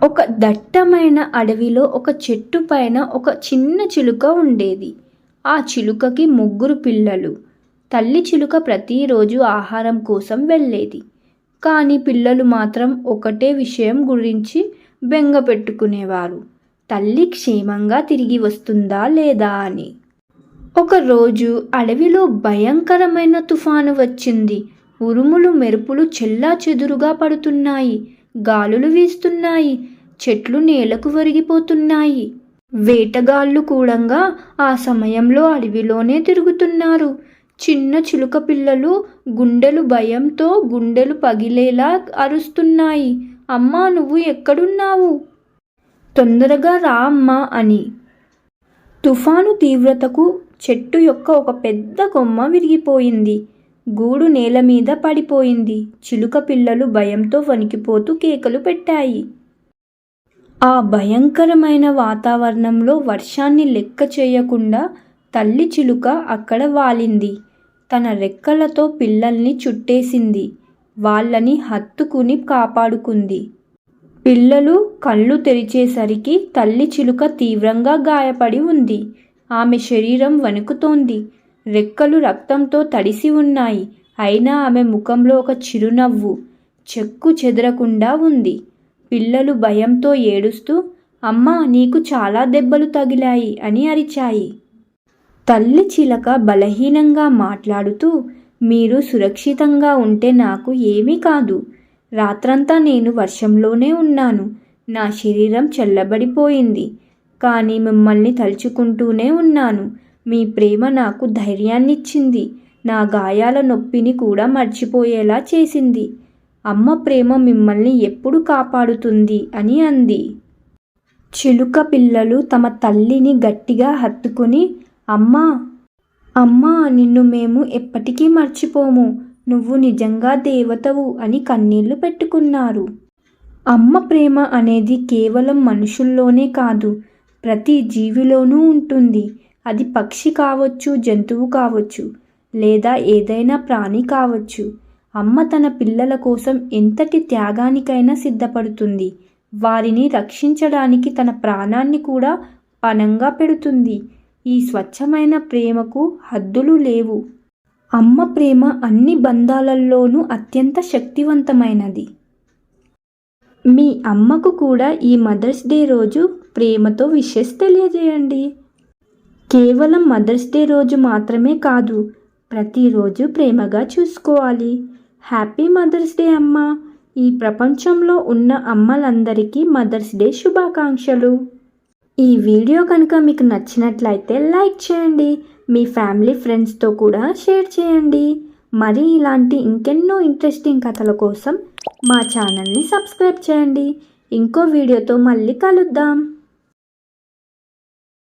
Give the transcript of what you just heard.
ఒక దట్టమైన అడవిలో ఒక చెట్టు పైన ఒక చిన్న చిలుక ఉండేది. ఆ చిలుకకి 3 పిల్లలు. తల్లి చిలుక ప్రతిరోజు ఆహారం కోసం వెళ్ళేది. కానీ పిల్లలు మాత్రం ఒకటే విషయం గురించి బెంగ పెట్టుకునేవారు. తల్లి క్షేమంగా తిరిగి వస్తుందా లేదా అని. ఒకరోజు అడవిలో భయంకరమైన తుఫాను వచ్చింది. ఉరుములు మెరుపులు చెల్లాచెదురుగా పడుతున్నాయి. గాలులు వీస్తున్నాయి. చెట్లు నేలకు ఒరిగిపోతున్నాయి. వేటగాళ్ళు కూడంగా ఆ సమయంలో అడవిలోనే తిరుగుతున్నారు. చిన్న చిలుక పిల్లలు గుండెలు భయంతో గుండెలు పగిలేలా అరుస్తున్నాయి. అమ్మా, నువ్వు ఎక్కడున్నావు? తొందరగా రా అమ్మా అని. తుఫాను తీవ్రతకు చెట్టు యొక్క ఒక పెద్ద కొమ్మ విరిగిపోయింది. గూడు నేల మీద పడిపోయింది. చిలుక పిల్లలు భయంతో వణికిపోతూ కేకలు పెట్టాయి. ఆ భయంకరమైన వాతావరణంలో వర్షాన్ని లెక్క చేయకుండా తల్లి చిలుక అక్కడ వాలింది. తన రెక్కలతో పిల్లల్ని చుట్టేసింది. వాళ్ళని హత్తుకుని కాపాడుకుంది. పిల్లలు కళ్ళు తెరిచేసరికి తల్లి చిలుక తీవ్రంగా గాయపడి ఉంది. ఆమె శరీరం వణుకుతోంది. రెక్కలు రక్తంతో తడిసి ఉన్నాయి. అయినా ఆమె ముఖంలో ఒక చిరునవ్వు చెక్కు చెదరకుండా ఉంది. పిల్లలు భయంతో ఏడుస్తూ, అమ్మా, నీకు చాలా దెబ్బలు తగిలాయి అని అరిచాయి. తల్లి చిలక బలహీనంగా మాట్లాడుతూ, మీరు సురక్షితంగా ఉంటే నాకు ఏమీ కాదు. రాత్రంతా నేను వర్షంలోనే ఉన్నాను. నా శరీరం చల్లబడిపోయింది. కానీ మిమ్మల్ని తలుచుకుంటూనే ఉన్నాను. మీ ప్రేమ నాకు ధైర్యాన్నిచ్చింది. నా గాయాల నొప్పిని కూడా మర్చిపోయేలా చేసింది. అమ్మ ప్రేమ మిమ్మల్ని ఎప్పుడు కాపాడుతుంది అని అంది. చిలుక పిల్లలు తమ తల్లిని గట్టిగా హత్తుకుని, అమ్మా, అమ్మా, నిన్ను మేము ఎప్పటికీ మర్చిపోము. నువ్వు నిజంగా దేవతవు అని కన్నీళ్లు పెట్టుకున్నారు. అమ్మ ప్రేమ అనేది కేవలం మనుషుల్లోనే కాదు, ప్రతి జీవిలోనూ ఉంటుంది. అది పక్షి కావచ్చు, జంతువు కావచ్చు, లేదా ఏదైనా ప్రాణి కావచ్చు. అమ్మ తన పిల్లల కోసం ఎంతటి త్యాగానికైనా సిద్ధపడుతుంది. వారిని రక్షించడానికి తన ప్రాణాన్ని కూడా పణంగా పెడుతుంది. ఈ స్వచ్ఛమైన ప్రేమకు హద్దులు లేవు. అమ్మ ప్రేమ అన్ని బంధాలలోనూ అత్యంత శక్తివంతమైనది. మీ అమ్మకు కూడా ఈ మదర్స్ డే రోజు ప్రేమతో విషెస్ తెలియజేయండి. కేవలం మదర్స్ డే రోజు మాత్రమే కాదు, ప్రతిరోజు ప్రేమగా చూసుకోవాలి. హ్యాపీ మదర్స్ డే అమ్మా. ఈ ప్రపంచంలో ఉన్న అమ్మలందరికీ మదర్స్ డే శుభాకాంక్షలు. ఈ వీడియో కనుక మీకు నచ్చినట్లయితే లైక్ చేయండి. మీ ఫ్యామిలీ ఫ్రెండ్స్తో కూడా షేర్ చేయండి. మరి ఇలాంటి ఇంకెన్నో ఇంట్రెస్టింగ్ కథల కోసం మా ఛానల్ని సబ్స్క్రైబ్ చేయండి. ఇంకో వీడియోతో మళ్ళీ కలుద్దాం.